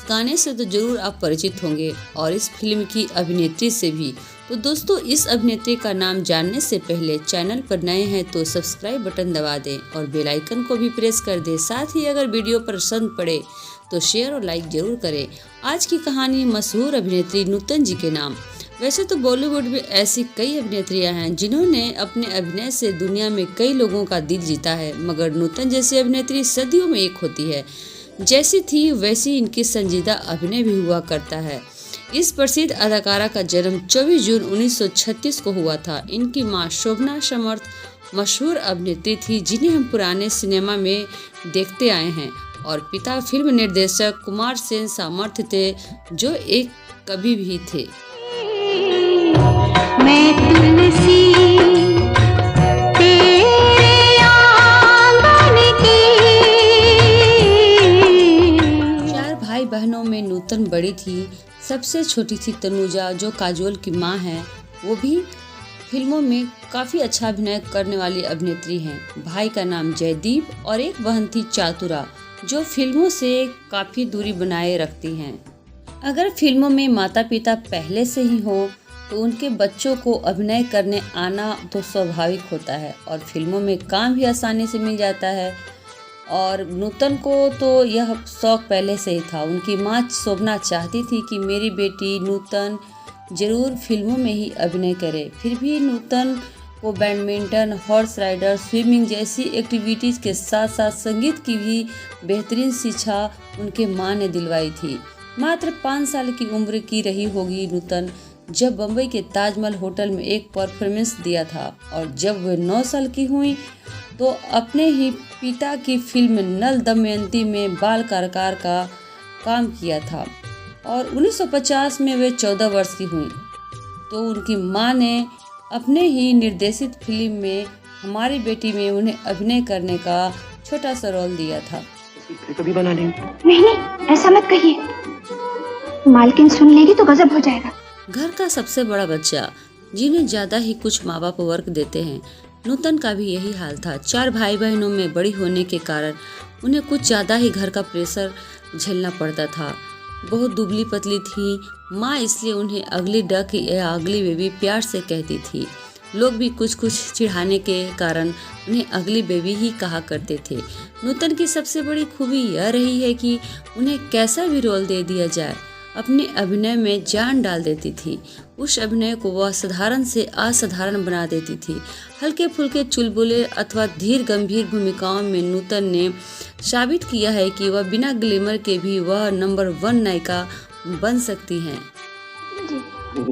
गाने से तो जरूर आप परिचित होंगे और इस फिल्म की अभिनेत्री से भी। तो दोस्तों, इस अभिनेत्री का नाम जानने से पहले चैनल पर नए हैं तो सब्सक्राइब बटन दबा दें और बेल आइकन को भी प्रेस कर दें। साथ ही अगर वीडियो पसंद पड़े तो शेयर और लाइक जरूर करें। आज की कहानी मशहूर अभिनेत्री नूतन जी के नाम। वैसे तो बॉलीवुड में ऐसी कई अभिनेत्रियां हैं जिन्होंने अपने अभिनय से दुनिया में कई लोगों का दिल जीता है, मगर नूतन जैसी अभिनेत्री सदियों में एक होती है। जैसी थी वैसी इनकी संजीदा अभिनय भी हुआ करता है। इस प्रसिद्ध अदाकारा का जन्म 24 जून 1936 को हुआ था। इनकी मां शोभना समर्थ मशहूर अभिनेत्री थी जिन्हें हम पुराने सिनेमा में देखते आए हैं, और पिता फिल्म निर्देशक कुमार सेन सामर्थ्य थे जो एक कवि भी थे। मैं तुलसी तेरे आंगन की। 4 भाई बहनों में नूतन बड़ी थी। सबसे छोटी थी तनुजा जो काजोल की मां है। वो भी फिल्मों में काफ़ी अच्छा अभिनय करने वाली अभिनेत्री हैं। भाई का नाम जयदीप और एक बहन थी चातुरा जो फिल्मों से काफ़ी दूरी बनाए रखती हैं। अगर फिल्मों में माता पिता पहले से ही हो तो उनके बच्चों को अभिनय करने आना तो स्वाभाविक होता है और फिल्मों में काम भी आसानी से मिल जाता है। और नूतन को तो यह शौक पहले से ही था। उनकी माँ शोभना चाहती थी कि मेरी बेटी नूतन जरूर फिल्मों में ही अभिनय करे। फिर भी नूतन को बैडमिंटन, हॉर्स राइडर, स्विमिंग जैसी एक्टिविटीज़ के साथ साथ संगीत की भी बेहतरीन शिक्षा उनके माँ ने दिलवाई थी। मात्र 5 साल की उम्र की रही होगी नूतन जब बम्बई के ताजमहल होटल में एक परफॉर्मेंस दिया था, और जब वह 9 साल की हुई तो अपने ही पिता की फिल्म नल दमयंती में बाल कलाकार का काम किया था, और 1950 में वे 14 वर्ष की हुई तो उनकी मां ने अपने ही निर्देशित फिल्म में हमारी बेटी में उन्हें अभिनय करने का छोटा सा रोल दिया था। कभी बना लें। नहीं नहीं, ऐसा मत कहिए, मालकिन सुन लेगी तो गजब हो जाएगा। घर का सबसे बड़ा बच्चा जिन्हें ज्यादा ही कुछ माँ बाप वर्क देते हैं। नूतन का भी यही हाल था। 4 भाई बहनों में बड़ी होने के कारण उन्हें कुछ ज्यादा ही घर का प्रेशर झेलना पड़ता था। बहुत दुबली पतली थी माँ, इसलिए उन्हें अगली डक या अगली बेबी प्यार से कहती थी। लोग भी कुछ कुछ चिढ़ाने के कारण उन्हें अगली बेबी ही कहा करते थे। नूतन की सबसे बड़ी खूबी यह रही है कि उन्हें कैसा भी रोल दे दिया जाए अपने अभिनय में जान डाल देती थी। उस अभिनय को वह साधारण से असाधारण बना देती थी। हल्के फुल्के चुलबुले अथवा धीर गंभीर भूमिकाओं में नूतन ने साबित किया है कि वह बिना ग्लैमर के भी वह नंबर 1 नायिका बन सकती हैं।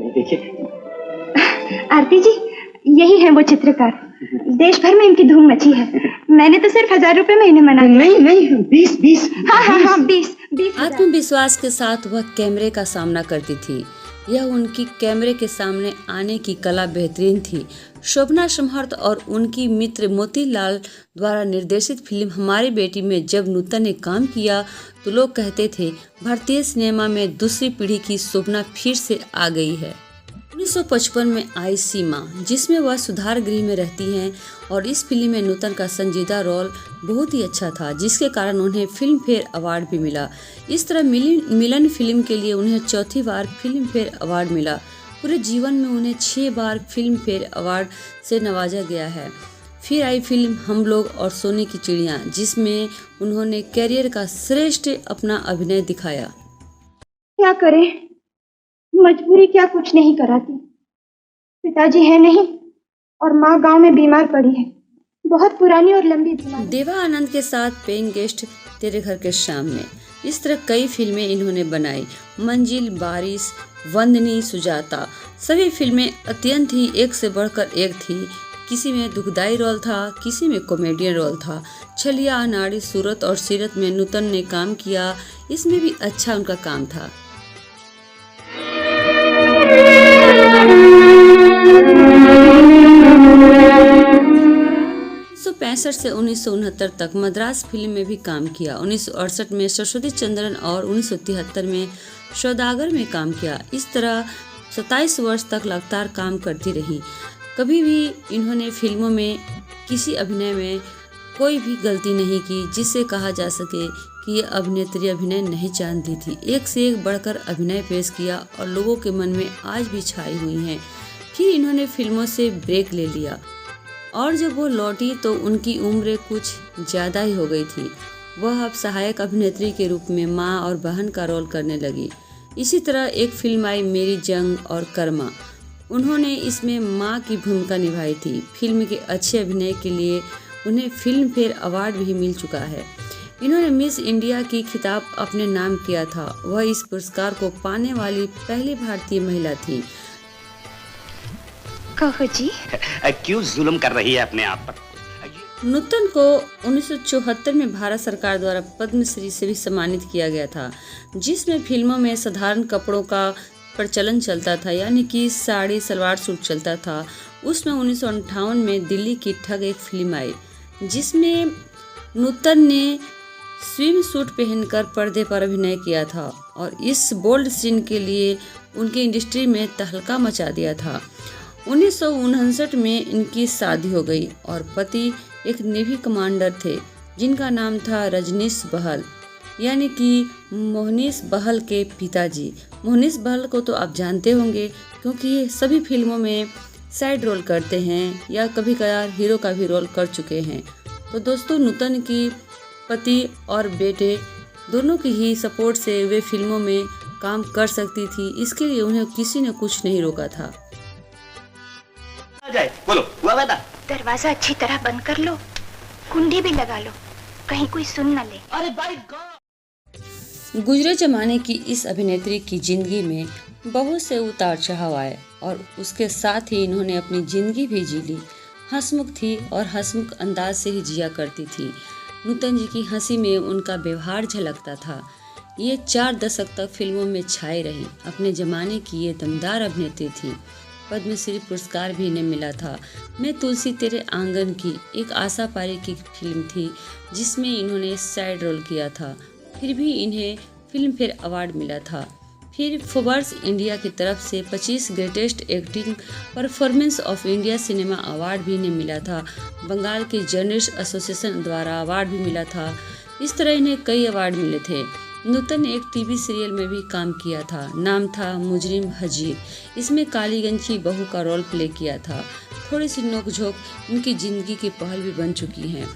देखिए आरती जी, यही है वो चित्रकार। देश भर में इनकी धूम मची है। मैंने तो सिर्फ 1000 रुपए में इन्हें मना। नहीं नहीं, 20। हाँ 20 आत्मविश्वास के साथ वह कैमरे का सामना करती थी। यह उनकी कैमरे के सामने आने की कला बेहतरीन थी। शोभना समर्थ और उनकी मित्र मोतीलाल द्वारा निर्देशित फिल्म हमारी बेटी में जब नूतन ने काम किया तो लोग कहते थे भारतीय सिनेमा में दूसरी पीढ़ी की शोभना फिर से आ गई है। 1955 में आई सीमा, जिसमें वह सुधार गृह में रहती हैं, और इस फिल्म में नूतन का संजीदा रोल बहुत ही अच्छा था जिसके कारण उन्हें फिल्म फेयर अवार्ड भी मिला। इस तरह मिलन फिल्म के लिए उन्हें 4थी बार फिल्म फेयर अवार्ड मिला। पूरे जीवन में उन्हें 6 बार फिल्म फेयर अवार्ड से नवाजा गया है। फिर आई फिल्म हम लोग और सोने की चिड़िया, जिसमें उन्होंने कैरियर का श्रेष्ठ अपना अभिनय दिखाया। क्या करें, मजबूरी क्या कुछ नहीं कराती। पिताजी है नहीं और माँ गांव में बीमार पड़ी है, बहुत पुरानी और लंबी बीमारी। देवा आनंद के साथ पेइंग गेस्ट, तेरे घर के सामने, इस तरह कई फिल्में इन्होंने बनाई। मंजिल, बारिश, वंदनी, सुजाता, सभी फिल्में अत्यंत ही एक से बढ़कर एक थी। किसी में दुखदाई रोल था, किसी में कॉमेडियन रोल था। छलिया, अनाड़ी, सूरत और सीरत में नूतन ने काम किया, इसमें भी अच्छा उनका काम था। 1965 से 1969 तक मद्रास फिल्म में भी काम किया। 1968 में सरस्वती चंद्रन और 1973 में सौदागर में काम किया। इस तरह 27 वर्ष तक लगातार काम करती रही। कभी भी इन्होंने फिल्मों में किसी अभिनय में कोई भी गलती नहीं की जिससे कहा जा सके कि ये अभिनेत्री अभिनय नहीं जानती थी। एक से एक बढ़कर अभिनय पेश किया और लोगों के मन में आज भी छाई हुई हैं। फिर इन्होंने फिल्मों से ब्रेक ले लिया और जब वो लौटी तो उनकी उम्र कुछ ज़्यादा ही हो गई थी। वह अब सहायक अभिनेत्री के रूप में माँ और बहन का रोल करने लगी। इसी तरह एक फिल्म आई मेरी जंग और कर्मा। उन्होंने इसमें माँ की भूमिका निभाई थी। फिल्म के अच्छे अभिनय के लिए उन्हें फिल्म फेयर अवार्ड भी मिल चुका है। इन्होंने मिस इंडिया की खिताब अपने नाम किया था। वह इस पुरस्कार को पाने वाली पहली भारतीय महिला थी। कहो जी, क्यों जुल्म कर रही है अपने आप पर? नूतन को 1974 में भारत सरकार द्वारा पद्मश्री से भी सम्मानित किया गया था, जिसमें फिल्मों में साधारण कपड़ों का प्रचलन चलता था, यानी कि साड़ी सलवार सूट चलता था। उसमें 1958 में दिल्ली की ठग एक फिल्म आई, जिसमें नूतन ने स्विम सूट पहनकर पर्दे पर अभिनय किया था और इस बोल्ड सीन के लिए उनकी इंडस्ट्री में तहलका मचा दिया था। 1959 में इनकी शादी हो गई और पति एक नेवी कमांडर थे जिनका नाम था रजनीश बहल, यानी कि मोहनीश बहल के पिताजी। मोहनीश बहल को तो आप जानते होंगे क्योंकि ये सभी फिल्मों में साइड रोल करते हैं या कभी कभार हीरो का भी रोल कर चुके हैं। तो दोस्तों, नूतन की पति और बेटे दोनों की ही सपोर्ट से वे फिल्मों में काम कर सकती थी। इसके लिए उन्हें किसी ने कुछ नहीं रोका था। बोलो, हुआ वादा? दरवाजा अच्छी तरह बंद कर लो, कुंडी भी लगा लो, कहीं कोई सुन न ले। अरे बाय गॉड! गुजरे जमाने की इस अभिनेत्री की जिंदगी में बहुत से उतार चढ़ाव आए और उसके साथ ही इन्होंने अपनी जिंदगी भी जी ली। हंसमुख थी और हंसमुख अंदाज से ही जिया करती थी। नूतन जी की हंसी में उनका व्यवहार झलकता था। ये 4 दशक तक फिल्मों में छाई रही। अपने जमाने की ये दमदार अभिनेत्री थी। पद्मश्री पुरस्कार भी इन्हें मिला था। मैं तुलसी तेरे आंगन की एक आशा पारी की फिल्म थी जिसमें इन्होंने साइड रोल किया था। फिर भी इन्हें फिल्म फेयर अवार्ड मिला था। फिर फोर्ब्स इंडिया की तरफ से 25 greatest acting performance of India cinema award भी इन्हें मिला था। बंगाल के जर्नलिस्ट एसोसिएशन द्वारा अवार्ड भी मिला था। इस तरह इन्हें कई अवार्ड मिले थे। नूतन ने एक टीवी सीरियल में भी काम किया था, नाम था मुजरिम हजीर। इसमें कालीगंज की बहू का रोल प्ले किया था। थोड़ी सी नोकझोंक इनकी जिंदगी की पहल भी बन चुकी हैं,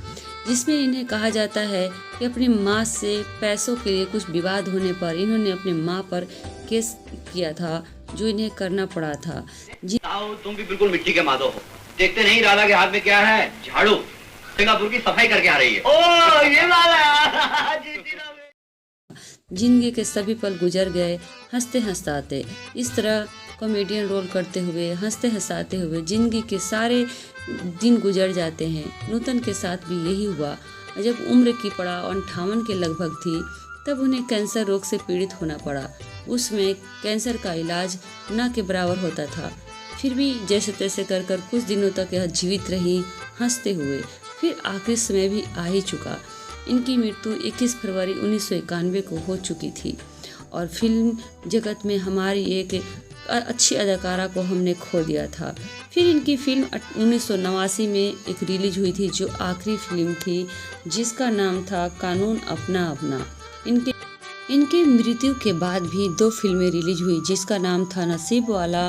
जिसमें इन्हें कहा जाता है कि अपनी माँ से पैसों के लिए कुछ विवाद होने पर इन्होंने अपनी माँ पर केस किया था, जो इन्हें करना पड़ा था। तुम भी बिल्कुल मिट्टी के मादो हो। देखते नहीं राधा के हाथ में क्या है? झाड़ू। सिंगापुर की सफाई करके आ रही है। ओ ये वाला। जिंदगी के सभी पल गुजर गए हंसते हंसाते। इस तरह कॉमेडियन रोल करते हुए हंसते हंसाते हुए जिंदगी के सारे दिन गुजर जाते हैं। नूतन के साथ भी यही हुआ। जब उम्र की पड़ाव 58 के लगभग थी तब उन्हें कैंसर रोग से पीड़ित होना पड़ा। उसमें कैंसर का इलाज न के बराबर होता था। फिर भी जैसे तैसे कर कर कुछ दिनों तक यह जीवित रही हंसते हुए। फिर आखिरी समय भी आ ही चुका। इनकी मृत्यु 21 फरवरी 1991 को हो चुकी थी और फिल्म जगत में हमारी एक अच्छी अदाकारा को हमने खो दिया था। फिर इनकी फिल्म 1989 में एक रिलीज हुई थी, जो आखिरी फिल्म थी, जिसका नाम था कानून अपना अपना। इनके मृत्यु के बाद भी 2 फिल्में रिलीज हुई, जिसका नाम था नसीब वाला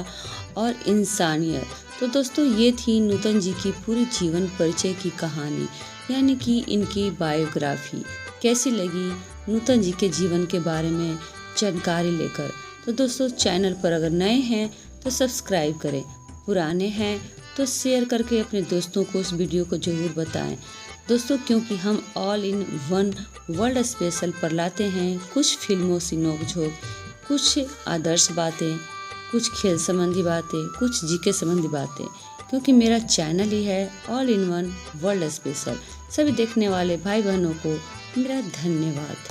और इंसानियत। तो दोस्तों, ये थी नूतन जी की पूरी जीवन परिचय की कहानी, यानी कि इनकी बायोग्राफी। कैसी लगी नूतन जी के जीवन के बारे में जानकारी लेकर? तो दोस्तों, चैनल पर अगर नए हैं तो सब्सक्राइब करें, पुराने हैं तो शेयर करके अपने दोस्तों को उस वीडियो को ज़रूर बताएं दोस्तों, क्योंकि हम all in one world special पर लाते हैं कुछ फिल्मों से नोकझोंक, कुछ आदर्श बातें, कुछ खेल संबंधी बातें, कुछ जीके संबंधी बातें, क्योंकि मेरा चैनल ही है all in one world special. सभी देखने वाले भाई बहनों को मेरा धन्यवाद।